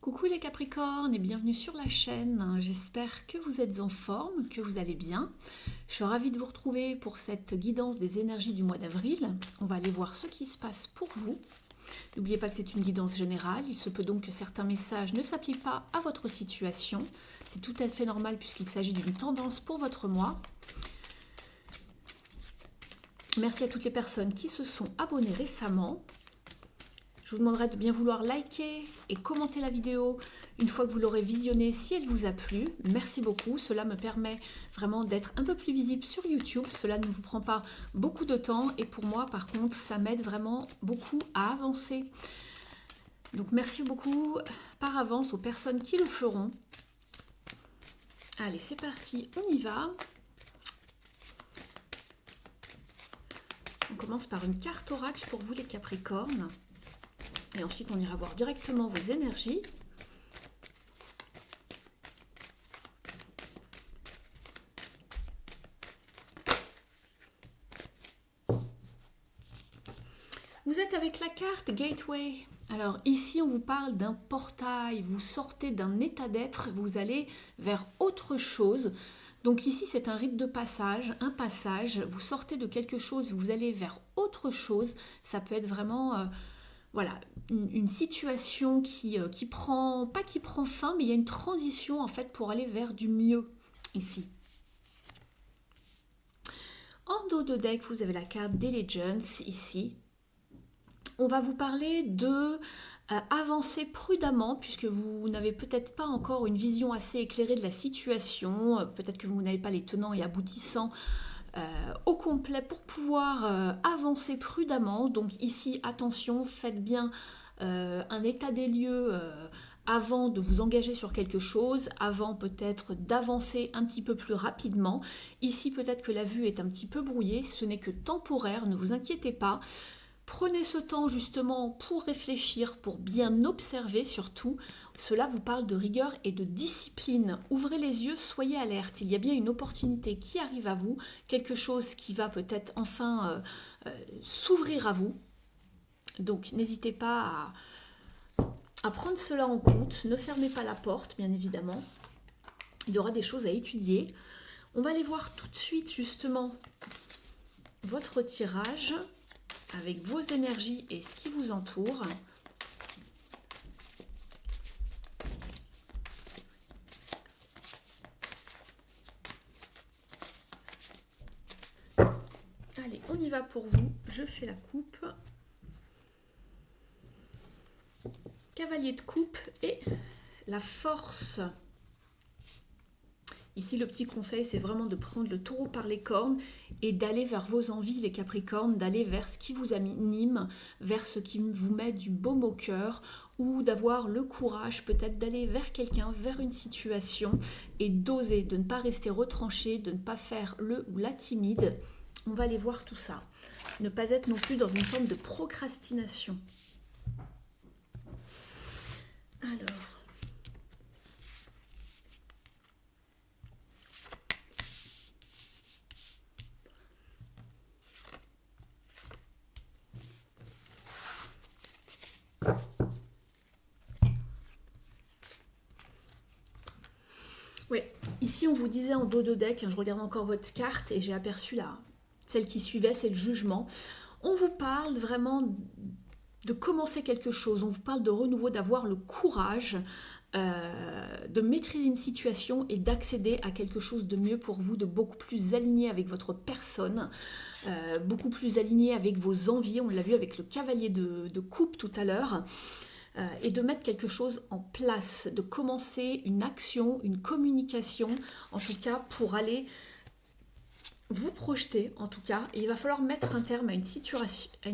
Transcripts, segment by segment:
Coucou les Capricornes et bienvenue sur la chaîne. J'espère que vous êtes en forme, que vous allez bien. Je suis ravie de vous retrouver pour cette guidance des énergies du mois d'avril. On va aller voir ce qui se passe pour vous. N'oubliez pas que c'est une guidance générale. Il se peut donc que certains messages ne s'appliquent pas à votre situation. C'est tout à fait normal puisqu'il s'agit d'une tendance pour votre mois. Merci à toutes les personnes qui se sont abonnées récemment. Je vous demanderai de bien vouloir liker et commenter la vidéo une fois que vous l'aurez visionnée si elle vous a plu. Merci beaucoup, cela me permet vraiment d'être un peu plus visible sur YouTube. Cela ne vous prend pas beaucoup de temps et pour moi par contre ça m'aide vraiment beaucoup à avancer. Donc merci beaucoup par avance aux personnes qui le feront. Allez, c'est parti, on y va. On commence par une carte oracle pour vous les Capricornes. Et ensuite, on ira voir directement vos énergies. Vous êtes avec la carte Gateway. Alors ici, on vous parle d'un portail. Vous sortez d'un état d'être, vous allez vers autre chose. Donc ici, c'est un rite de passage, un passage. Vous sortez de quelque chose, vous allez vers autre chose. Ça peut être vraiment... voilà, une situation qui prend, pas qui prend fin, mais il y a une transition en fait pour aller vers du mieux ici. En dos de deck, vous avez la carte Diligence ici. On va vous parler de avancer prudemment puisque vous n'avez peut-être pas encore une vision assez éclairée de la situation. Peut-être que vous n'avez pas les tenants et aboutissants au complet pour pouvoir avancer prudemment. Donc ici, attention, faites bien un état des lieux avant de vous engager sur quelque chose, avant peut-être d'avancer un petit peu plus rapidement. Ici, peut-être que la vue est un petit peu brouillée, ce n'est que temporaire, ne vous inquiétez pas. Prenez ce temps justement pour réfléchir, pour bien observer surtout. Cela vous parle de rigueur et de discipline. Ouvrez les yeux, soyez alerte. Il y a bien une opportunité qui arrive à vous, quelque chose qui va peut-être enfin s'ouvrir à vous. Donc n'hésitez pas à prendre cela en compte. Ne fermez pas la porte, bien évidemment. Il y aura des choses à étudier. On va aller voir tout de suite justement votre tirage avec vos énergies et ce qui vous entoure. Allez, on y va pour vous. Je fais la coupe. Cavalier de coupe et la force. Ici, le petit conseil, c'est vraiment de prendre le taureau par les cornes et d'aller vers vos envies, les Capricornes, d'aller vers ce qui vous anime, vers ce qui vous met du baume au cœur, ou d'avoir le courage peut-être d'aller vers quelqu'un, vers une situation, et d'oser, de ne pas rester retranché, de ne pas faire le ou la timide. On va aller voir tout ça. Ne pas être non plus dans une forme de procrastination. Alors... Oui, ici on vous disait en dos de deck, je regarde encore votre carte et j'ai aperçu celle qui suivait, c'est le jugement. On vous parle vraiment de commencer quelque chose, on vous parle de renouveau, d'avoir le courage de maîtriser une situation et d'accéder à quelque chose de mieux pour vous, de beaucoup plus aligné avec votre personne, beaucoup plus aligné avec vos envies, on l'a vu avec le cavalier de coupe tout à l'heure. Et de mettre quelque chose en place, de commencer une action, une communication, en tout cas pour aller vous projeter, en tout cas, et il va falloir mettre un terme à une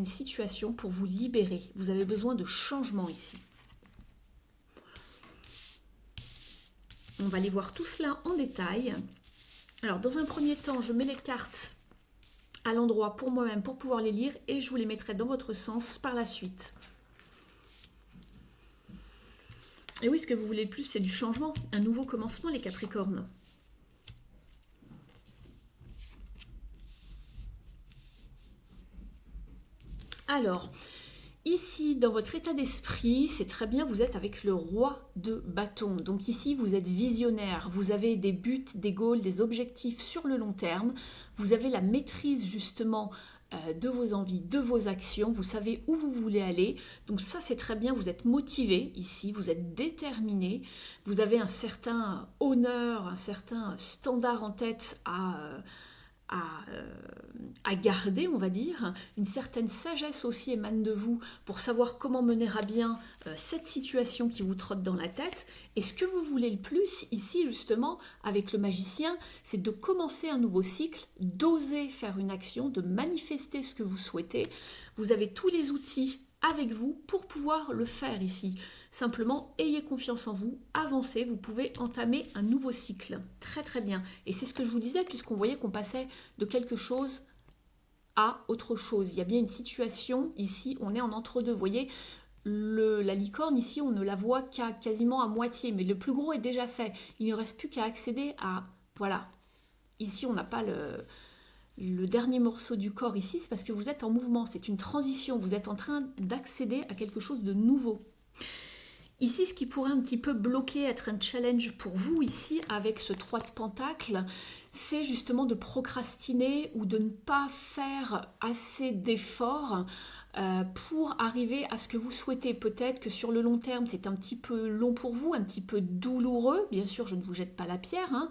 situation pour vous libérer. Vous avez besoin de changement ici. On va aller voir tout cela en détail. Alors, dans un premier temps, je mets les cartes à l'endroit pour moi-même pour pouvoir les lire et je vous les mettrai dans votre sens par la suite. Et oui, ce que vous voulez le plus, c'est du changement, un nouveau commencement, les Capricornes. Alors, Ici, dans votre état d'esprit, c'est très bien, vous êtes avec le roi de bâton. Donc ici, vous êtes visionnaire, vous avez des buts, des goals, des objectifs sur le long terme. Vous avez la maîtrise justement de vos envies, de vos actions. Vous savez où vous voulez aller. Donc ça, c'est très bien, vous êtes motivé ici, vous êtes déterminé. Vous avez un certain honneur, un certain standard en tête à garder, on va dire. Une certaine sagesse aussi émane de vous pour savoir comment mener à bien cette situation qui vous trotte dans la tête. Et ce que vous voulez le plus ici, justement, avec le magicien, c'est de commencer un nouveau cycle, d'oser faire une action, de manifester ce que vous souhaitez. Vous avez tous les outils avec vous pour pouvoir le faire ici. Simplement, ayez confiance en vous, avancez, vous pouvez entamer un nouveau cycle. Très très bien. Et c'est ce que je vous disais, puisqu'on voyait qu'on passait de quelque chose à autre chose. Il y a bien une situation, ici, on est en entre-deux. Vous voyez, la licorne, ici, on ne la voit qu'à quasiment à moitié, mais le plus gros est déjà fait. Il ne reste plus qu'à accéder à... Voilà. Ici, on n'a pas le dernier morceau du corps ici, c'est parce que vous êtes en mouvement, c'est une transition, vous êtes en train d'accéder à quelque chose de nouveau. Ici, ce qui pourrait un petit peu bloquer, être un challenge pour vous ici, avec ce 3 de pentacle, c'est justement de procrastiner ou de ne pas faire assez d'efforts pour arriver à ce que vous souhaitez. Peut-être que sur le long terme, c'est un petit peu long pour vous, un petit peu douloureux. Bien sûr, je ne vous jette pas la pierre, hein,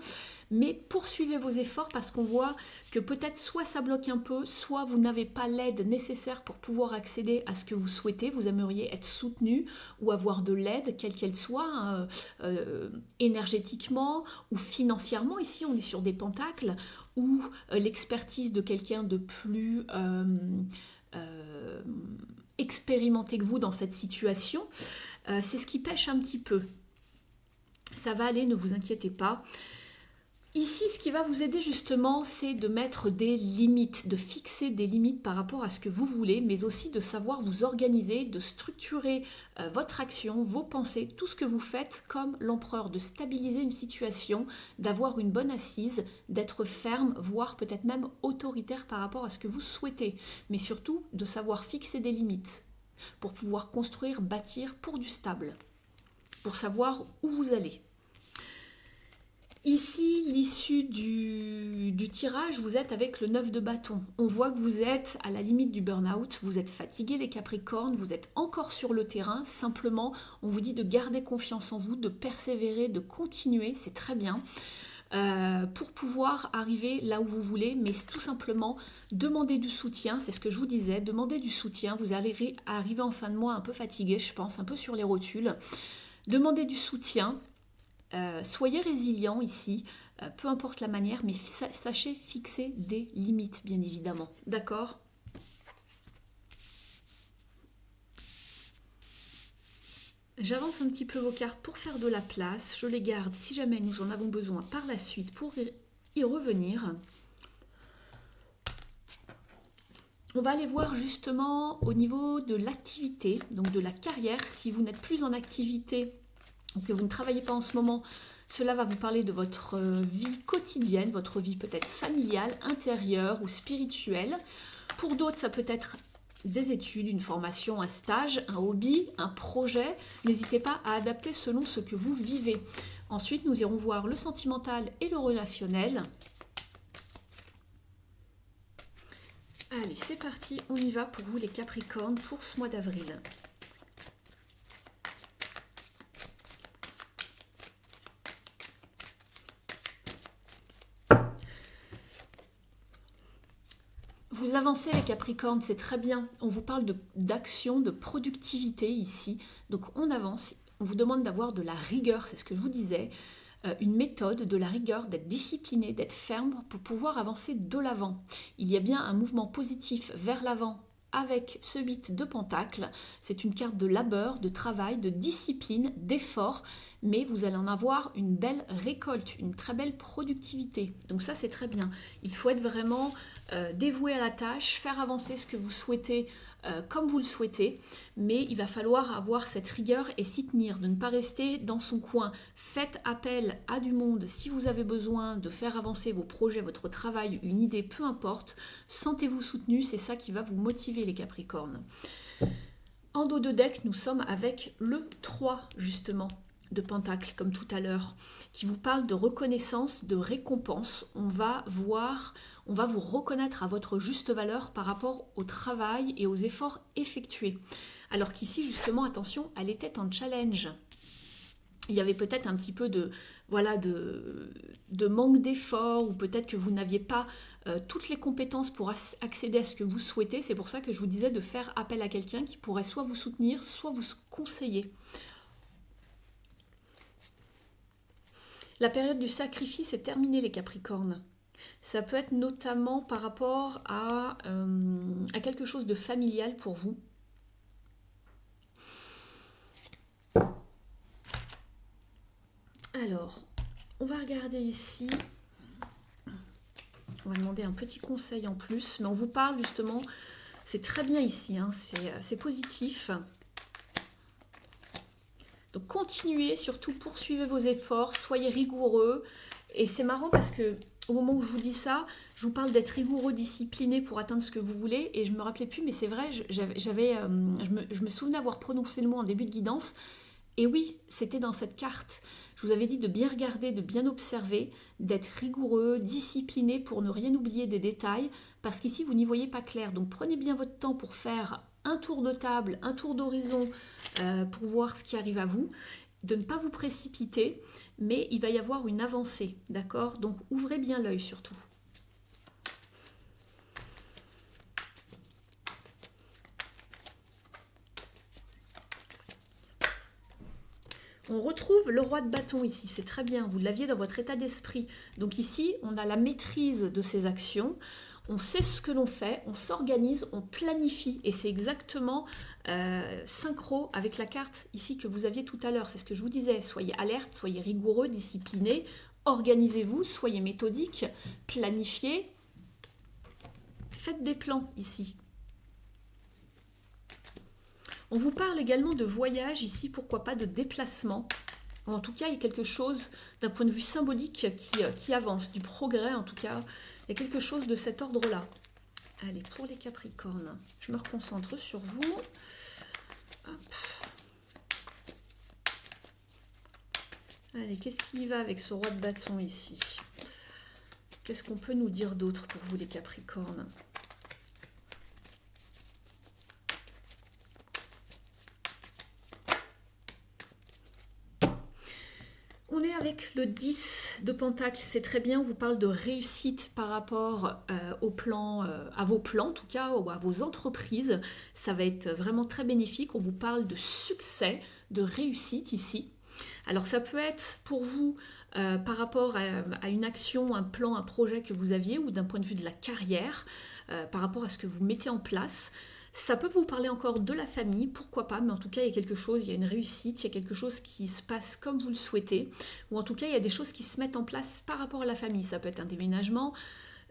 mais poursuivez vos efforts parce qu'on voit que peut-être soit ça bloque un peu, soit vous n'avez pas l'aide nécessaire pour pouvoir accéder à ce que vous souhaitez. Vous aimeriez être soutenu ou avoir de l'aide, quelle qu'elle soit, hein, énergétiquement ou financièrement. Ici, on est sur des pentacles, ou l'expertise de quelqu'un de plus expérimenté que vous dans cette situation. C'est ce qui pêche un petit peu. Ça va aller, ne vous inquiétez pas. Ici, ce qui va vous aider justement, c'est de mettre des limites, de fixer des limites par rapport à ce que vous voulez, mais aussi de savoir vous organiser, de structurer votre action, vos pensées, tout ce que vous faites comme l'empereur, de stabiliser une situation, d'avoir une bonne assise, d'être ferme, voire peut-être même autoritaire par rapport à ce que vous souhaitez, mais surtout de savoir fixer des limites pour pouvoir construire, bâtir pour du stable, pour savoir où vous allez. Ici, l'issue du tirage, vous êtes avec le 9 de bâton. On voit que vous êtes à la limite du burn-out, vous êtes fatigué les Capricornes, vous êtes encore sur le terrain. Simplement, on vous dit de garder confiance en vous, de persévérer, de continuer, c'est très bien, pour pouvoir arriver là où vous voulez, mais tout simplement demander du soutien, c'est ce que je vous disais, demandez du soutien. Vous allez arriver en fin de mois un peu fatigué, je pense, un peu sur les rotules. Demandez du soutien. Soyez résilient ici, peu importe la manière, mais sachez fixer des limites, bien évidemment. D'accord ? J'avance un petit peu vos cartes pour faire de la place. Je les garde si jamais nous en avons besoin par la suite pour y revenir. On va aller voir justement au niveau de l'activité, donc de la carrière. Si vous n'êtes plus en activité, que vous ne travaillez pas en ce moment, cela va vous parler de votre vie quotidienne, votre vie peut-être familiale, intérieure ou spirituelle. Pour d'autres, ça peut être des études, une formation, un stage, un hobby, un projet. N'hésitez pas à adapter selon ce que vous vivez. Ensuite, nous irons voir le sentimental et le relationnel. Allez, c'est parti, on y va pour vous les Capricornes pour ce mois d'avril. Vous avancez les Capricornes, c'est très bien. On vous parle d'action, de productivité ici. Donc on avance, on vous demande d'avoir de la rigueur, c'est ce que je vous disais. Une méthode, de la rigueur, d'être discipliné, d'être ferme pour pouvoir avancer de l'avant. Il y a bien un mouvement positif vers l'avant avec ce 8 de pentacle. C'est une carte de labeur, de travail, de discipline, d'effort, mais vous allez en avoir une belle récolte, une très belle productivité. Donc ça, c'est très bien. Il faut être vraiment dévoué à la tâche, faire avancer ce que vous souhaitez comme vous le souhaitez, mais il va falloir avoir cette rigueur et s'y tenir, de ne pas rester dans son coin. Faites appel à du monde si vous avez besoin de faire avancer vos projets, votre travail, une idée, peu importe. Sentez-vous soutenu, c'est ça qui va vous motiver les Capricornes. En dos de deck, nous sommes avec le 3, justement, de Pentacle, comme tout à l'heure, qui vous parle de reconnaissance, de récompense. On va vous reconnaître à votre juste valeur par rapport au travail et aux efforts effectués. Alors qu'ici, justement, attention, elle était en challenge. Il y avait peut-être un petit peu de manque d'effort, ou peut-être que vous n'aviez pas toutes les compétences pour accéder à ce que vous souhaitez. C'est pour ça que je vous disais de faire appel à quelqu'un qui pourrait soit vous soutenir, soit vous conseiller. La période du sacrifice est terminée, les Capricornes. Ça peut être notamment par rapport à quelque chose de familial pour vous. Alors, on va regarder ici. On va demander un petit conseil en plus, mais on vous parle justement, c'est très bien ici, hein, c'est positif. Donc continuez, surtout poursuivez vos efforts, soyez rigoureux. Et c'est marrant parce que au moment où je vous dis ça, je vous parle d'être rigoureux, discipliné pour atteindre ce que vous voulez. Et je me rappelais plus, mais c'est vrai, je me souvenais avoir prononcé le mot en début de guidance. Et oui, c'était dans cette carte. Je vous avais dit de bien regarder, de bien observer, d'être rigoureux, discipliné pour ne rien oublier des détails, parce qu'ici, vous n'y voyez pas clair. Donc prenez bien votre temps pour faire un tour de table, un tour d'horizon, pour voir ce qui arrive à vous, de ne pas vous précipiter, mais il va y avoir une avancée, d'accord? Donc ouvrez bien l'œil surtout. On retrouve le roi de bâton ici, c'est très bien, vous l'aviez dans votre état d'esprit. Donc ici, on a la maîtrise de ses actions, on sait ce que l'on fait, on s'organise, on planifie. Et c'est exactement synchro avec la carte ici que vous aviez tout à l'heure. C'est ce que je vous disais, soyez alerte, soyez rigoureux, discipliné, organisez-vous, soyez méthodique, planifiez, faites des plans ici. On vous parle également de voyage ici, pourquoi pas de déplacement. En tout cas, il y a quelque chose d'un point de vue symbolique qui avance, du progrès en tout cas. Il y a quelque chose de cet ordre-là. Allez, pour les Capricornes, je me reconcentre sur vous. Hop. Allez, qu'est-ce qui y va avec ce roi de bâton ici? Qu'est-ce qu'on peut nous dire d'autre pour vous les Capricornes? On est avec le 10 de Pentacle, c'est très bien, on vous parle de réussite par rapport au plan, à vos plans en tout cas, ou à vos entreprises. Ça va être vraiment très bénéfique, on vous parle de succès, de réussite ici. Alors ça peut être pour vous par rapport à une action, un plan, un projet que vous aviez, ou d'un point de vue de la carrière, par rapport à ce que vous mettez en place. Ça peut vous parler encore de la famille, pourquoi pas, mais en tout cas il y a quelque chose, il y a une réussite, il y a quelque chose qui se passe comme vous le souhaitez, ou en tout cas il y a des choses qui se mettent en place par rapport à la famille. Ça peut être un déménagement,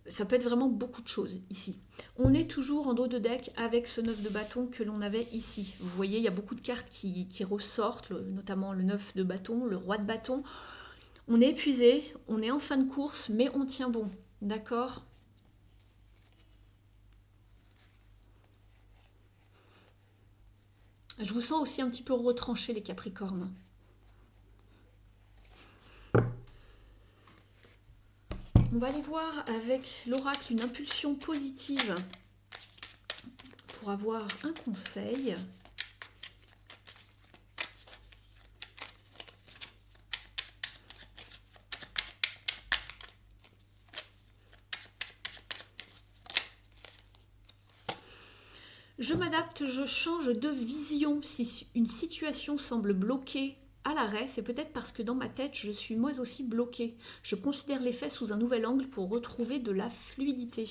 ça peut être vraiment beaucoup de choses ici. On est toujours en dos de deck avec ce 9 de bâton que l'on avait ici. Vous voyez, il y a beaucoup de cartes qui ressortent, notamment le 9 de bâton, le roi de bâton. On est épuisé, on est en fin de course, mais on tient bon, d'accord ? Je vous sens aussi un petit peu retranché, les Capricornes. On va aller voir avec l'oracle une impulsion positive pour avoir un conseil. Je m'adapte, je change de vision. Si une situation semble bloquée à l'arrêt, c'est peut-être parce que dans ma tête, je suis moi aussi bloquée. Je considère les faits sous un nouvel angle pour retrouver de la fluidité.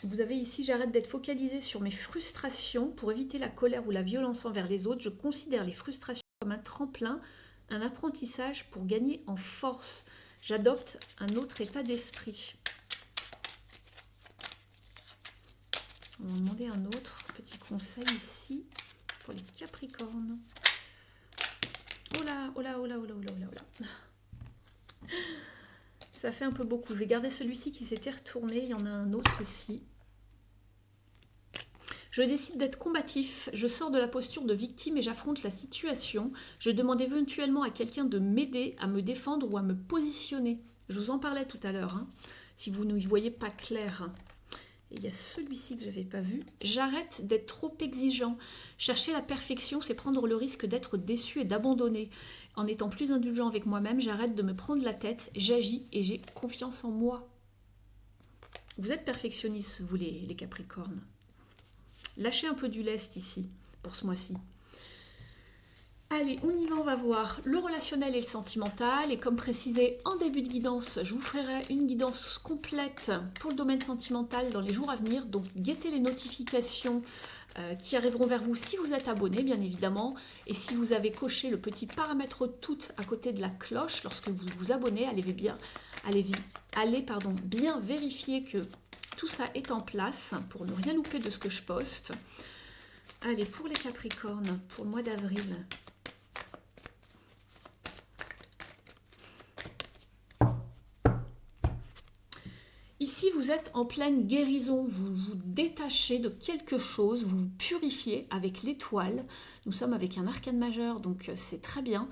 Vous avez ici, j'arrête d'être focalisée sur mes frustrations pour éviter la colère ou la violence envers les autres. Je considère les frustrations comme un tremplin, un apprentissage pour gagner en force. J'adopte un autre état d'esprit. On va demander un autre petit conseil ici pour les Capricornes. Oh là, oh là, oh là, oh là, oh là, oh là. Ça fait un peu beaucoup. Je vais garder celui-ci qui s'était retourné. Il y en a un autre ici. Je décide d'être combatif, je sors de la posture de victime et j'affronte la situation. Je demande éventuellement à quelqu'un de m'aider à me défendre ou à me positionner. Je vous en parlais tout à l'heure, hein, si vous ne y voyez pas clair. Et il y a celui-ci que je n'avais pas vu. J'arrête d'être trop exigeant. Chercher la perfection, c'est prendre le risque d'être déçu et d'abandonner. En étant plus indulgent avec moi-même, j'arrête de me prendre la tête, j'agis et j'ai confiance en moi. Vous êtes perfectionnistes, vous les Capricornes. Lâchez un peu du lest ici, pour ce mois-ci. Allez, on y va, on va voir le relationnel et le sentimental. Et comme précisé en début de guidance, je vous ferai une guidance complète pour le domaine sentimental dans les jours à venir. Donc, guettez les notifications qui arriveront vers vous si vous êtes abonné, bien évidemment. Et si vous avez coché le petit paramètre tout à côté de la cloche, lorsque vous vous abonnez, allez bien vérifier que tout ça est en place pour ne rien louper de ce que je poste. Allez, pour les Capricornes, pour le mois d'avril. Ici, vous êtes en pleine guérison, vous vous détachez de quelque chose, vous vous purifiez avec l'étoile. Nous sommes avec un arcane majeur, donc c'est très bien.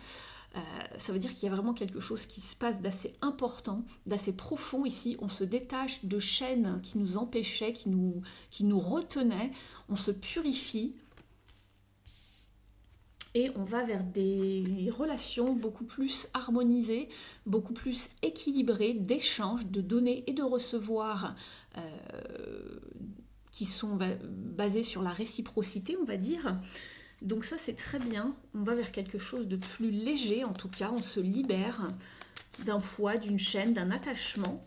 Ça veut dire qu'il y a vraiment quelque chose qui se passe d'assez important, d'assez profond ici. On se détache de chaînes qui nous empêchaient, qui nous retenaient. On se purifie. Et on va vers des relations beaucoup plus harmonisées, beaucoup plus équilibrées, d'échanges, de donner et de recevoir, qui sont basées sur la réciprocité, on va dire. Donc ça, c'est très bien. On va vers quelque chose de plus léger, en tout cas. On se libère d'un poids, d'une chaîne, d'un attachement.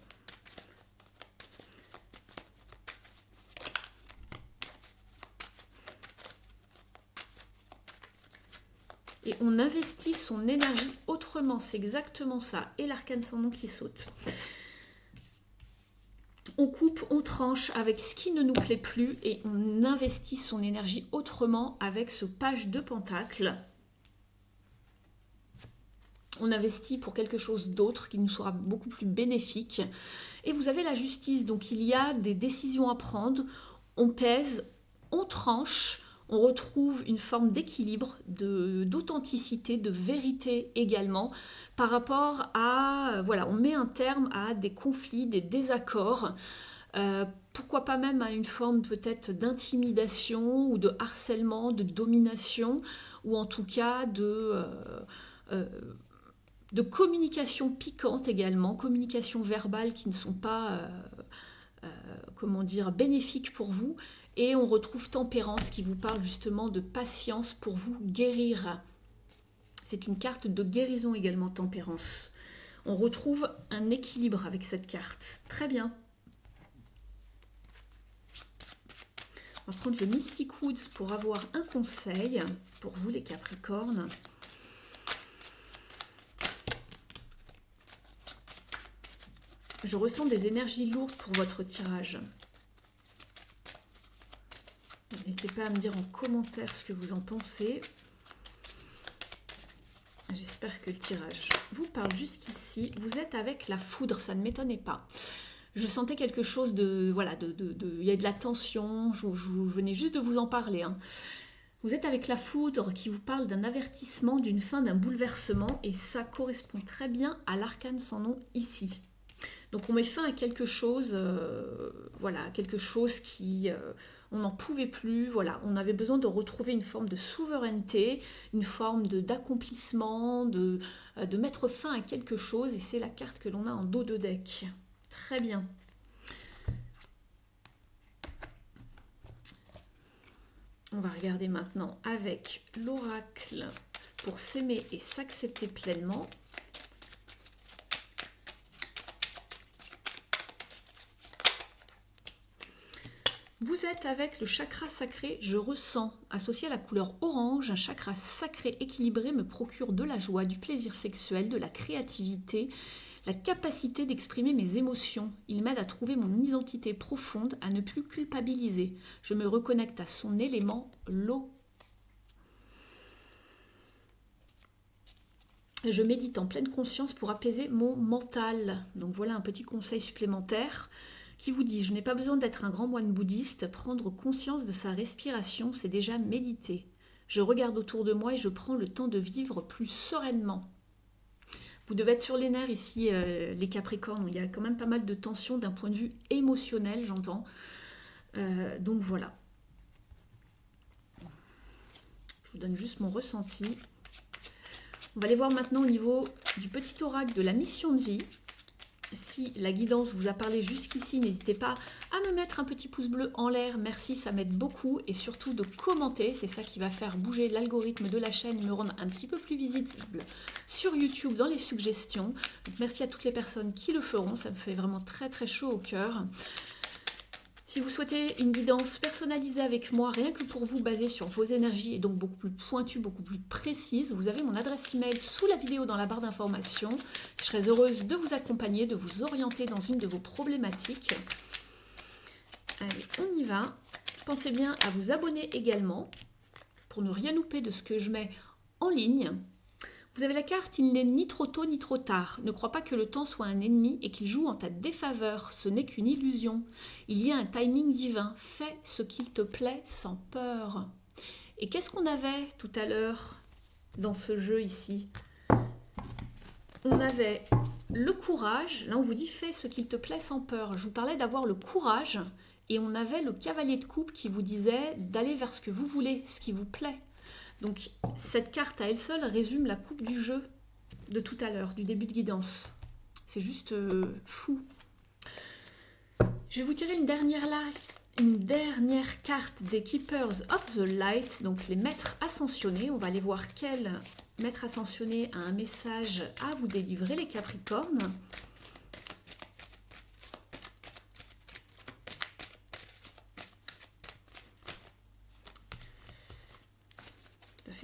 Et on investit son énergie autrement, c'est exactement ça. Et l'arcane sans nom qui saute. On coupe, on tranche avec ce qui ne nous plaît plus et on investit son énergie autrement avec ce page de pentacle. On investit pour quelque chose d'autre qui nous sera beaucoup plus bénéfique. Et vous avez la justice, donc il y a des décisions à prendre. On pèse, on tranche. On retrouve une forme d'équilibre, d'authenticité, de vérité également par rapport à, voilà, on met un terme à des conflits, des désaccords, pourquoi pas même à une forme peut-être d'intimidation ou de harcèlement, de domination, ou en tout cas de communication piquante également, communication verbale qui ne sont pas, comment dire, bénéfiques pour vous. Et on retrouve tempérance qui vous parle justement de patience pour vous guérir. C'est une carte de guérison également, tempérance. On retrouve un équilibre avec cette carte. Très bien. On va prendre le Mystic Woods pour avoir un conseil pour vous les Capricornes. Je ressens des énergies lourdes pour votre tirage. N'hésitez pas à me dire en commentaire ce que vous en pensez. J'espère que le tirage vous parle jusqu'ici. Vous êtes avec la foudre, ça ne m'étonnait pas. Je sentais quelque chose de... Voilà, il y a de la tension, je venais juste de vous en parler. Hein. Vous êtes avec la foudre qui vous parle d'un avertissement, d'une fin, d'un bouleversement. Et ça correspond très bien à l'arcane sans nom ici. Donc on met fin à quelque chose, voilà, quelque chose qui... on n'en pouvait plus, voilà, on avait besoin de retrouver une forme de souveraineté, une forme d'accomplissement, de mettre fin à quelque chose, et c'est la carte que l'on a en dos de deck. Très bien. On va regarder maintenant avec l'oracle pour s'aimer et s'accepter pleinement. Vous êtes avec le chakra sacré, je ressens, associé à la couleur orange, un chakra sacré équilibré me procure de la joie, du plaisir sexuel, de la créativité, la capacité d'exprimer mes émotions. Il m'aide à trouver mon identité profonde, à ne plus culpabiliser. Je me reconnecte à son élément, l'eau. Je médite en pleine conscience pour apaiser mon mental. Donc voilà un petit conseil supplémentaire qui vous dit « Je n'ai pas besoin d'être un grand moine bouddhiste, prendre conscience de sa respiration, c'est déjà méditer. Je regarde autour de moi et je prends le temps de vivre plus sereinement. » Vous devez être sur les nerfs ici, les Capricornes. Il y a quand même pas mal de tension d'un point de vue émotionnel, j'entends. Donc voilà. Je vous donne juste mon ressenti. On va aller voir maintenant au niveau du petit oracle de la mission de vie. Si la guidance vous a parlé jusqu'ici, n'hésitez pas à me mettre un petit pouce bleu en l'air. Merci, ça m'aide beaucoup. Et surtout de commenter. C'est ça qui va faire bouger l'algorithme de la chaîne et me rendre un petit peu plus visible sur YouTube dans les suggestions. Donc, merci à toutes les personnes qui le feront. Ça me fait vraiment très très chaud au cœur. Si vous souhaitez une guidance personnalisée avec moi, rien que pour vous, basée sur vos énergies et donc beaucoup plus pointue, beaucoup plus précise, vous avez mon adresse email sous la vidéo dans la barre d'information. Je serais heureuse de vous accompagner, de vous orienter dans une de vos problématiques. Allez, on y va. Pensez bien à vous abonner également pour ne rien louper de ce que je mets en ligne. Vous avez la carte « Il n'est ni trop tôt ni trop tard ». Ne crois pas que le temps soit un ennemi et qu'il joue en ta défaveur. Ce n'est qu'une illusion. Il y a un timing divin. Fais ce qu'il te plaît sans peur. Et qu'est-ce qu'on avait tout à l'heure dans ce jeu ici? On avait le courage. Là, on vous dit « Fais ce qu'il te plaît sans peur ». Je vous parlais d'avoir le courage. Et on avait le cavalier de coupe qui vous disait d'aller vers ce que vous voulez, ce qui vous plaît. Donc, cette carte à elle seule résume la coupe du jeu de tout à l'heure, du début de guidance. C'est juste fou. Je vais vous tirer une dernière carte des Keepers of the Light, donc les maîtres ascensionnés. On va aller voir quel maître ascensionné a un message à vous délivrer, les Capricornes.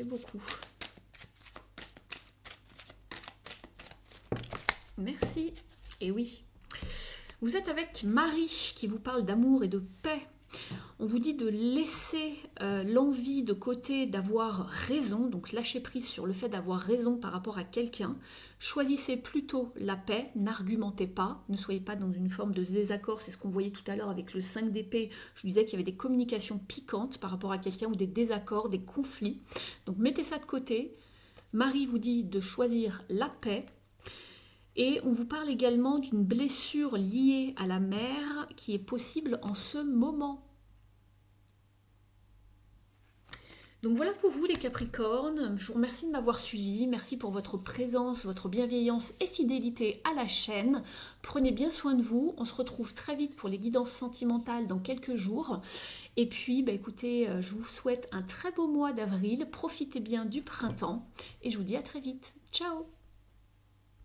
Beaucoup. Merci. Et oui, vous êtes avec Marie qui vous parle d'amour et de paix. On vous dit de laisser l'envie de côté d'avoir raison, donc lâchez prise sur le fait d'avoir raison par rapport à quelqu'un. Choisissez plutôt la paix, n'argumentez pas, ne soyez pas dans une forme de désaccord, c'est ce qu'on voyait tout à l'heure avec le 5 d'épée. Je vous disais qu'il y avait des communications piquantes par rapport à quelqu'un ou des désaccords, des conflits. Donc mettez ça de côté. Marie vous dit de choisir la paix. Et on vous parle également d'une blessure liée à la mer qui est possible en ce moment. Donc voilà pour vous les Capricornes, je vous remercie de m'avoir suivi, merci pour votre présence, votre bienveillance et fidélité à la chaîne. Prenez bien soin de vous, on se retrouve très vite pour les guidances sentimentales dans quelques jours. Et puis écoutez, je vous souhaite un très beau mois d'avril, profitez bien du printemps et je vous dis à très vite. Ciao!